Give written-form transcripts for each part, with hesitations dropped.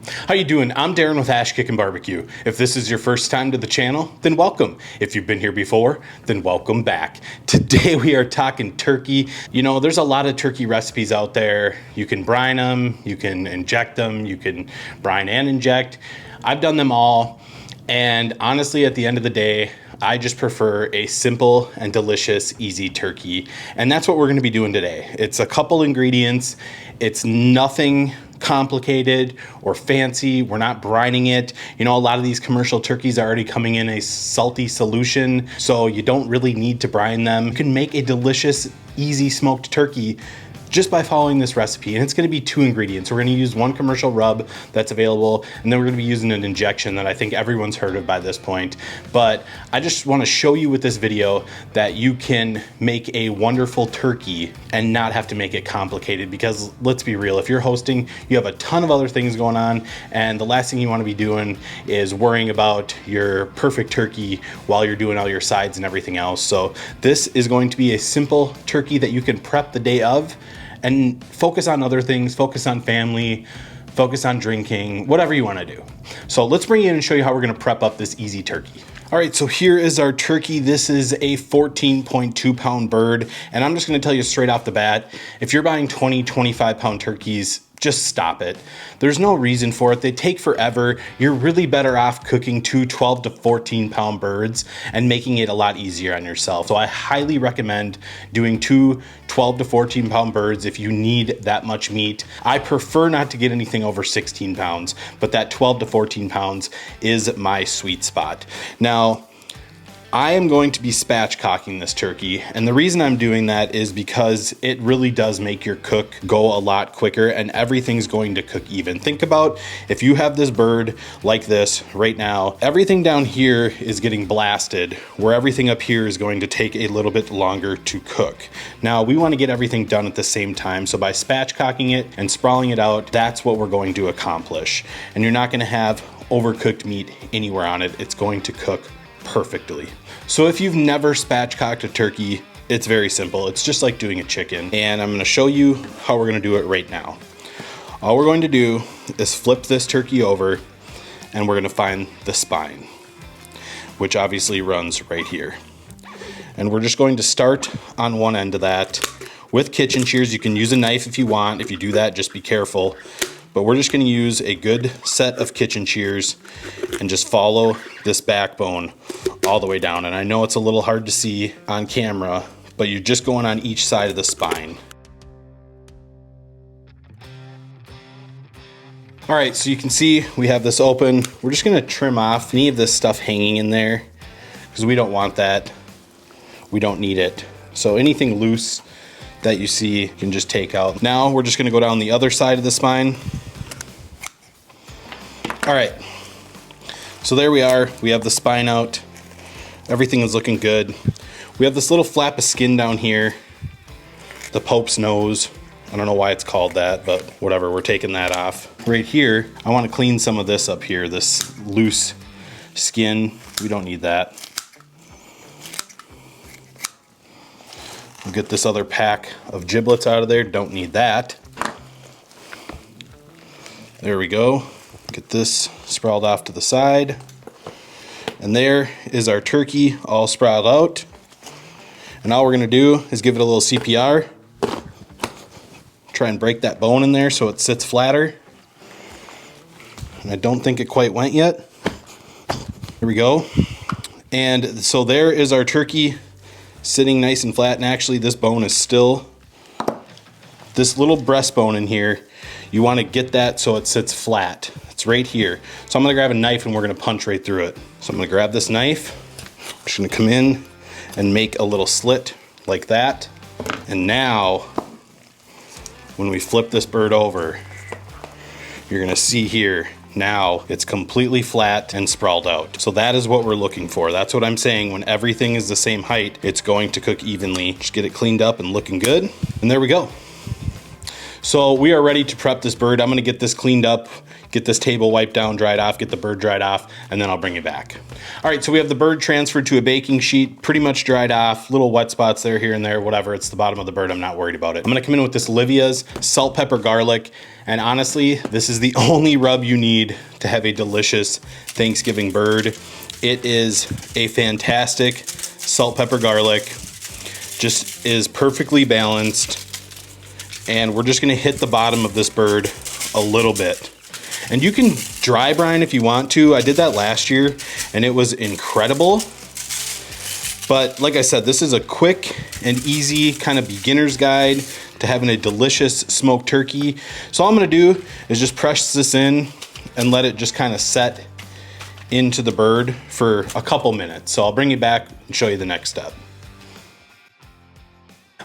How you doing? I'm Darren with Kickin Bbq. If this is your first time to the channel, then welcome. If you've been here before, then welcome back. Today we are talking turkey. You know, there's a lot of turkey recipes out there. You can brine them, you can inject them, you can brine and inject. I've done them all, and honestly, at the end of the day, I just prefer a simple and delicious, easy turkey. And that's what we're gonna be doing today. It's a couple ingredients. It's nothing complicated or fancy. We're not brining it. You know, a lot of these commercial turkeys are already coming in a salty solution, so you don't really need to brine them. You can make a delicious, easy smoked turkey just by following this recipe. And it's gonna be 2 ingredients. We're gonna use 1 commercial rub that's available, and then we're gonna be using an injection that I think everyone's heard of by this point. But I just wanna show you with this video that you can make a wonderful turkey and not have to make it complicated, because let's be real, if you're hosting, you have a ton of other things going on, and the last thing you wanna be doing is worrying about your perfect turkey while you're doing all your sides and everything else. So this is going to be a simple turkey that you can prep the day of and focus on other things, focus on family, focus on drinking, whatever you wanna do. So let's bring you in and show you how we're gonna prep up this easy turkey. All right, so here is our turkey. This is a 14.2 pound bird. And I'm just gonna tell you straight off the bat, if you're buying 20, 25 pound turkeys, just stop it. There's no reason for it. They take forever. You're really better off cooking 2 12 to 14 pound birds and making it a lot easier on yourself. So I highly recommend doing 2 12 to 14 pound birds if you need that much meat. I prefer not to get anything over 16 pounds, but that 12 to 14 pounds is my sweet spot. Now, I am going to be spatchcocking this turkey, and the reason I'm doing that is because it really does make your cook go a lot quicker, and everything's going to cook even. Think about if you have this bird like this right now, everything down here is getting blasted, where everything up here is going to take a little bit longer to cook. Now, we want to get everything done at the same time, so by spatchcocking it and sprawling it out, that's what we're going to accomplish. And you're not going to have overcooked meat anywhere on it. It's going to cook perfectly. So if you've never spatchcocked a turkey, it's very simple. It's just like doing a chicken, and I'm gonna show you how we're gonna do it right now. All we're going to do is flip this turkey over, and we're gonna find the spine, which obviously runs right here. And we're just going to start on one end of that with kitchen shears. You can use a knife if you want. If you do that, just be careful. But we're just gonna use a good set of kitchen shears and just follow this backbone all the way down. And I know it's a little hard to see on camera, but you're just going on each side of the spine. All right, so you can see we have this open. We're just gonna trim off any of this stuff hanging in there, because we don't want that. We don't need it. So anything loose that you see, you can just take out. Now we're just gonna go down the other side of the spine. All right, so there we are. We have the spine out. Everything is looking good. We have this little flap of skin down here, the Pope's nose. I don't know why it's called that, but whatever, we're taking that off. Right here, I wanna clean some of this up here, this loose skin. We don't need that. We'll get this other pack of giblets out of there, don't need that. There we go. Get this sprawled off to the side. And there is our turkey all sprawled out. And all we're gonna do is give it a little CPR. Try and break that bone in there so it sits flatter. And I don't think it quite went yet. Here we go. And so there is our turkey sitting nice and flat. And actually this bone is still, this little breastbone in here, you wanna get that so it sits flat. It's right here. So I'm gonna grab a knife and we're gonna punch right through it. So I'm gonna grab this knife, I'm just gonna come in and make a little slit like that. And now, when we flip this bird over, you're gonna see here, now it's completely flat and sprawled out. So that is what we're looking for. That's what I'm saying. When everything is the same height, it's going to cook evenly. Just get it cleaned up and looking good. And there we go. So we are ready to prep this bird. I'm gonna get this cleaned up, get this table wiped down, dried off, get the bird dried off, and then I'll bring it back. All right, so we have the bird transferred to a baking sheet, pretty much dried off, little wet spots there, here and there, whatever. It's the bottom of the bird, I'm not worried about it. I'm gonna come in with this Livia's salt, pepper, garlic, and honestly, this is the only rub you need to have a delicious Thanksgiving bird. It is a fantastic salt, pepper, garlic, just is perfectly balanced. And we're just gonna hit the bottom of this bird a little bit. And you can dry brine if you want to. I did that last year and it was incredible. But like I said, this is a quick and easy kind of beginner's guide to having a delicious smoked turkey. So all I'm gonna do is just press this in and let it just kind of set into the bird for a couple minutes. So I'll bring you back and show you the next step.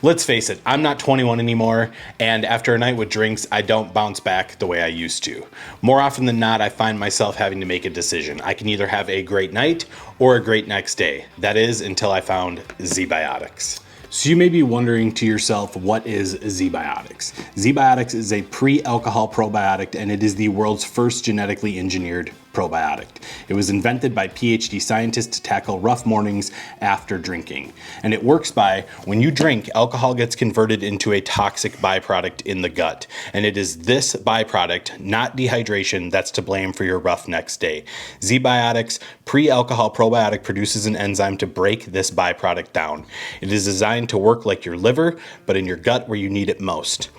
Let's face it, I'm not 21 anymore, and after a night with drinks, I don't bounce back the way I used to. More often than not, I find myself having to make a decision. I can either have a great night or a great next day. That is until I found ZBiotics. So you may be wondering to yourself, what is ZBiotics? ZBiotics is a pre-alcohol probiotic, and it is the world's first genetically engineered probiotic. It was invented by PhD scientists to tackle rough mornings after drinking. And it works by, when you drink, alcohol gets converted into a toxic byproduct in the gut. And it is this byproduct, not dehydration, that's to blame for your rough next day. ZBiotics pre-alcohol probiotic produces an enzyme to break this byproduct down. It is designed to work like your liver, but in your gut where you need it most.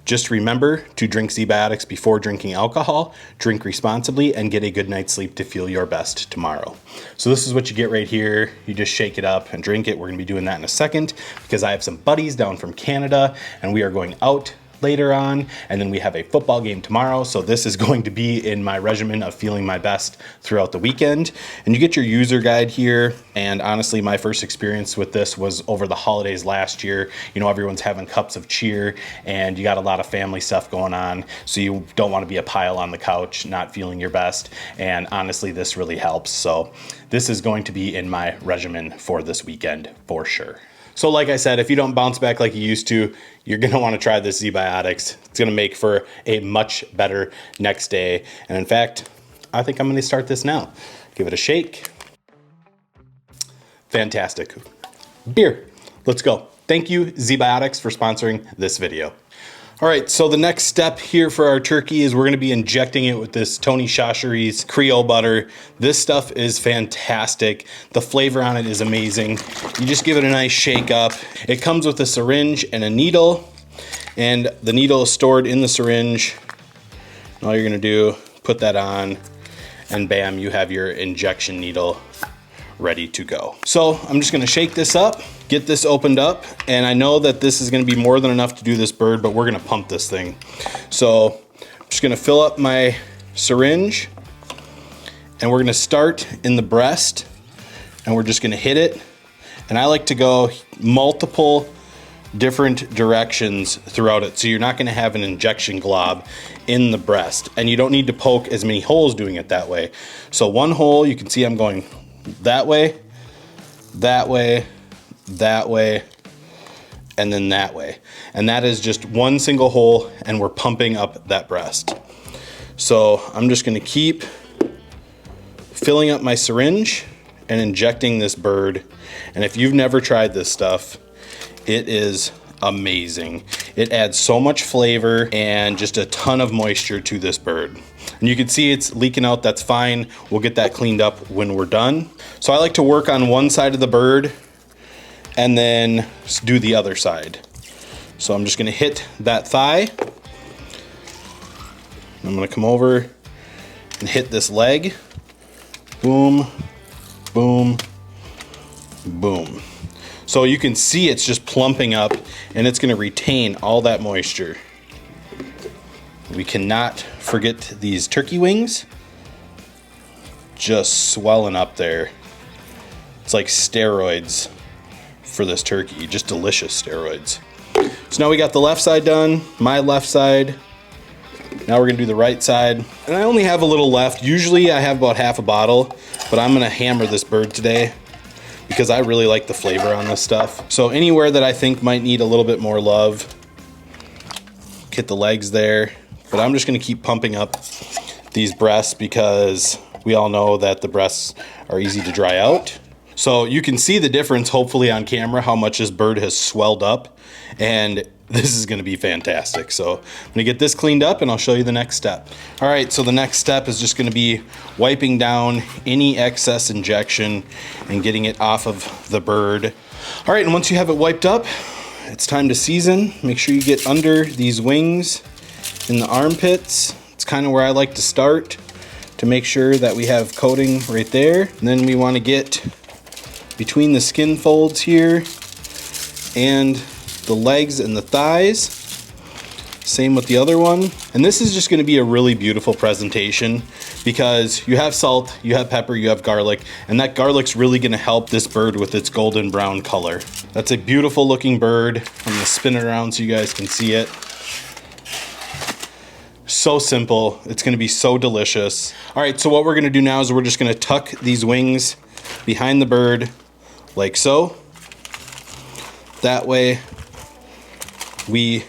Just remember to drink ZBiotics before drinking alcohol, drink responsibly, and get a good night's sleep to feel your best tomorrow. So this is what you get right here. You just shake it up and drink it. We're gonna be doing that in a second because I have some buddies down from Canada and we are going out later on, and then we have a football game tomorrow. So this is going to be in my regimen of feeling my best throughout the weekend. And you get your user guide here. And honestly, my first experience with this was over the holidays last year. You know, everyone's having cups of cheer and you got a lot of family stuff going on. So you don't want to be a pile on the couch, not feeling your best. And honestly, this really helps. So this is going to be in my regimen for this weekend for sure. So like I said, if you don't bounce back like you used to, you're gonna wanna try this ZBiotics. It's gonna make for a much better next day. And in fact, I think I'm gonna start this now. Give it a shake. Fantastic. Beer, let's go. Thank you, ZBiotics, for sponsoring this video. All right, so the next step here for our turkey is we're gonna be injecting it with this Tony Chachere's Creole butter. This stuff is fantastic. The flavor on it is amazing. You just give it a nice shake up. It comes with a syringe and a needle, and the needle is stored in the syringe. All you're gonna do, put that on, and bam, you have your injection needle ready to go. So I'm just gonna shake this up, get this opened up, and I know that this is gonna be more than enough to do this bird, but we're gonna pump this thing. So I'm just gonna fill up my syringe, and we're gonna start in the breast, and we're just gonna hit it. And I like to go multiple different directions throughout it, so you're not gonna have an injection glob in the breast, and you don't need to poke as many holes doing it that way. So one hole, you can see I'm going that way, that way, that way, and then that way. And that is just one single hole, and we're pumping up that breast. So I'm just gonna keep filling up my syringe and injecting this bird. And if you've never tried this stuff, it is amazing. It adds so much flavor and just a ton of moisture to this bird. And you can see it's leaking out, that's fine. We'll get that cleaned up when we're done. So I like to work on one side of the bird and then do the other side. So I'm just gonna hit that thigh. I'm gonna come over and hit this leg. Boom, boom, boom. So you can see it's just plumping up and it's gonna retain all that moisture. We cannot forget these turkey wings. Just swelling up there. It's like steroids for this turkey, just delicious steroids. So now we got the left side done, my left side. Now we're gonna do the right side. And I only have a little left. Usually I have about half a bottle, but I'm gonna hammer this bird today because I really like the flavor on this stuff. So anywhere that I think might need a little bit more love, hit the legs there. But I'm just gonna keep pumping up these breasts because we all know that the breasts are easy to dry out. So you can see the difference, hopefully on camera, how much this bird has swelled up, and this is gonna be fantastic. So I'm gonna get this cleaned up and I'll show you the next step. All right, so the next step is just gonna be wiping down any excess injection and getting it off of the bird. All right, and once you have it wiped up, it's time to season. Make sure you get under these wings in the armpits. It's kind of where I like to start to make sure that we have coating right there. And then we wanna get between the skin folds here and the legs and the thighs. Same with the other one. And this is just gonna be a really beautiful presentation because you have salt, you have pepper, you have garlic, and that garlic's really gonna help this bird with its golden brown color. That's a beautiful looking bird. I'm gonna spin it around so you guys can see it. So simple, it's gonna be so delicious. All right, so what we're gonna do now is we're just gonna tuck these wings behind the bird like so. That way we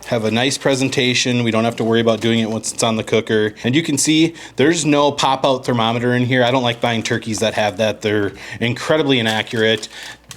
have a nice presentation. We don't have to worry about doing it once it's on the cooker. And you can see there's no pop-out thermometer in here. I don't like buying turkeys that have that. They're incredibly inaccurate.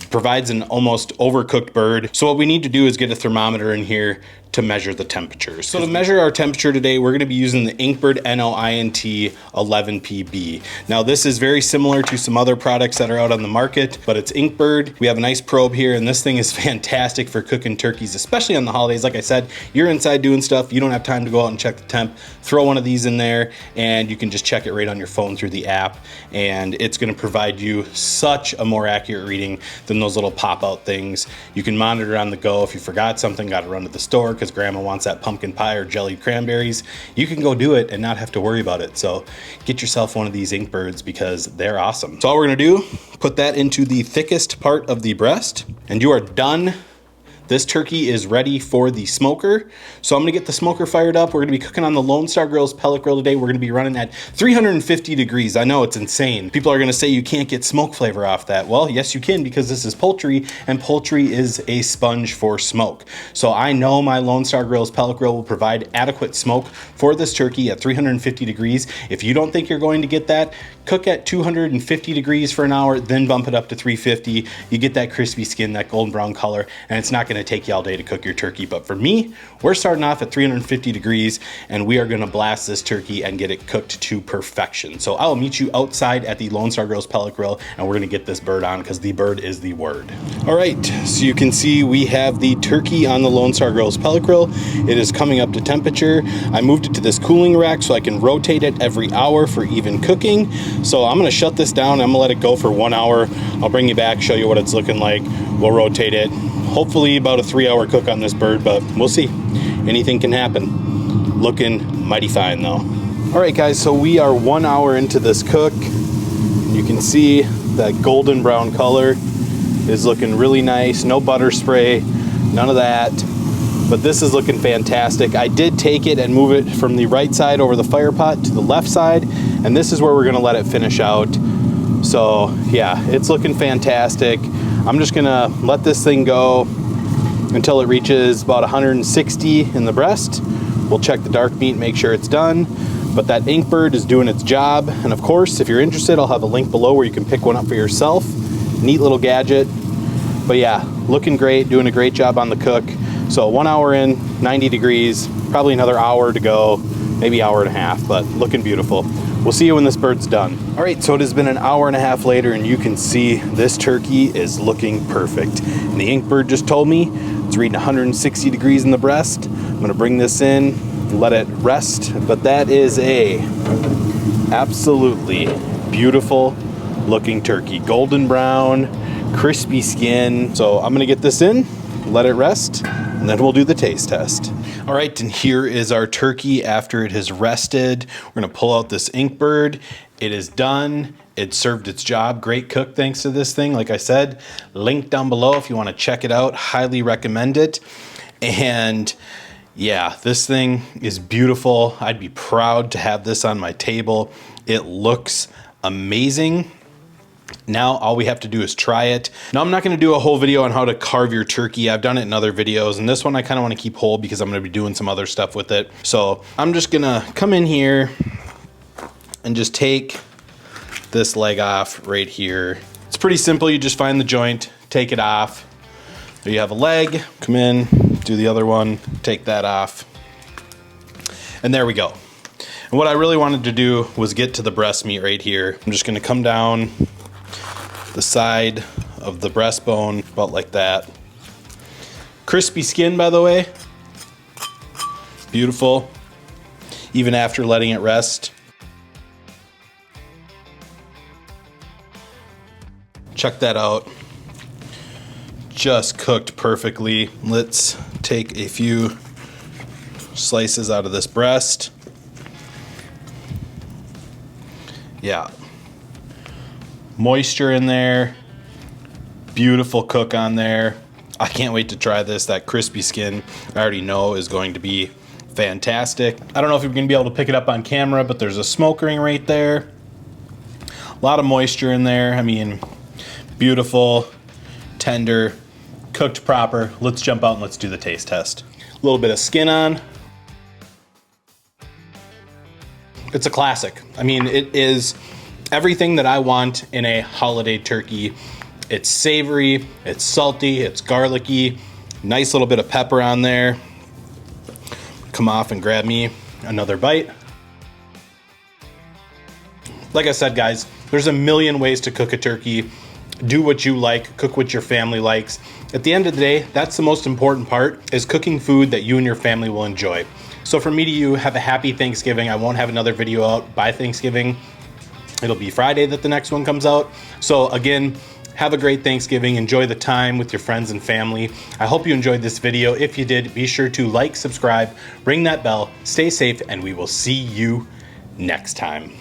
Provides an almost overcooked bird. So what we need to do is get a thermometer in here to measure the temperatures. So to measure our temperature today, we're gonna be using the INKBIRD NOINT 11PB. Now this is very similar to some other products that are out on the market, but it's INKBIRD. We have a nice probe here, and this thing is fantastic for cooking turkeys, especially on the holidays. Like I said, you're inside doing stuff, you don't have time to go out and check the temp. Throw one of these in there, and you can just check it right on your phone through the app, and it's gonna provide you such a more accurate reading than those little pop-out things. You can monitor on the go. If you forgot something, gotta run to the store because grandma wants that pumpkin pie or jellied cranberries, you can go do it and not have to worry about it. So get yourself one of these INKBIRDs because they're awesome. So all we're gonna do, put that into the thickest part of the breast, and you are done. This turkey is ready for the smoker. So I'm gonna get the smoker fired up. We're gonna be cooking on the Lone Star Grill's pellet grill today. We're gonna be running at 350 degrees. I know it's insane. People are gonna say you can't get smoke flavor off that. Well, yes you can, because this is poultry, and poultry is a sponge for smoke. So I know my Lone Star Grill's pellet grill will provide adequate smoke for this turkey at 350 degrees. If you don't think you're going to get that, cook at 250 degrees for an hour, then bump it up to 350. You get that crispy skin, that golden brown color, and it's not gonna take you all day to cook your turkey. But for me, we're starting off at 350 degrees, and we are gonna blast this turkey and get it cooked to perfection. So I'll meet you outside at the Lone Star Grill's pellet grill, and we're gonna get this bird on because the bird is the word. All right, so you can see we have the turkey on the Lone Star Grill's pellet grill. It is coming up to temperature. I moved it to this cooling rack so I can rotate it every hour for even cooking. So I'm gonna shut this down. I'm gonna let it go for 1 hour. I'll bring you back, show you what it's looking like. We'll rotate it. Hopefully about a 3-hour cook on this bird, but we'll see. Anything can happen. Looking mighty fine though. All right guys, so we are 1 hour into this cook. You can see that golden brown color is looking really nice. No butter spray, none of that. But this is looking fantastic. I did take it and move it from the right side over the fire pot to the left side, and this is where we're gonna let it finish out. So yeah, it's looking fantastic. I'm just gonna let this thing go until it reaches about 160 in the breast. We'll check the dark meat, make sure it's done. But that INKBIRD is doing its job. And of course, if you're interested, I'll have a link below where you can pick one up for yourself. Neat little gadget. But yeah, looking great, doing a great job on the cook. So 1 hour in, 90 degrees, probably another hour to go, maybe hour and a half, but looking beautiful. We'll see you when this bird's done. All right, so it has been an hour and a half later, and you can see this turkey is looking perfect. And the INKBIRD just told me it's reading 160 degrees in the breast. I'm gonna bring this in, let it rest, but that is a absolutely beautiful looking turkey. Golden brown, crispy skin. So I'm gonna get this in, let it rest, and then we'll do the taste test. All right, and here is our turkey after it has rested. We're gonna pull out this INKBIRD. It is done. It served its job. Great cook thanks to this thing. Like I said, link down below if you wanna check it out. Highly recommend it. And yeah, this thing is beautiful. I'd be proud to have this on my table. It looks amazing. Now all we have to do is try it. Now I'm not gonna do a whole video on how to carve your turkey. I've done it in other videos, and this one I kinda wanna keep whole because I'm gonna be doing some other stuff with it. So I'm just gonna come in here and just take this leg off right here. It's pretty simple. You just find the joint, take it off. There you have a leg. Come in, do the other one, take that off. And there we go. And what I really wanted to do was get to the breast meat right here. I'm just gonna come down the side of the breastbone, about like that. Crispy skin, by the way. Beautiful, even after letting it rest. Check that out. Just cooked perfectly. Let's take a few slices out of this breast. Yeah. Moisture in there. Beautiful cook on there. I can't wait to try this. That crispy skin I already know is going to be fantastic. I don't know if you're going to be able to pick it up on camera, but there's a smoke ring right there. A lot of moisture in there. I mean, beautiful, tender, cooked proper. Let's jump out and let's do the taste test. A little bit of skin on. It's a classic. I mean, it is everything that I want in a holiday turkey. It's savory, it's salty, it's garlicky, nice little bit of pepper on there. Come off and grab me another bite. Like I said, guys, there's a million ways to cook a turkey. Do what you like, cook what your family likes. At the end of the day, that's the most important part, is cooking food that you and your family will enjoy. So from me to you, have a happy Thanksgiving. I won't have another video out by Thanksgiving. It'll be Friday that the next one comes out. So again, have a great Thanksgiving. Enjoy the time with your friends and family. I hope you enjoyed this video. If you did, be sure to like, subscribe, ring that bell, stay safe, and we will see you next time.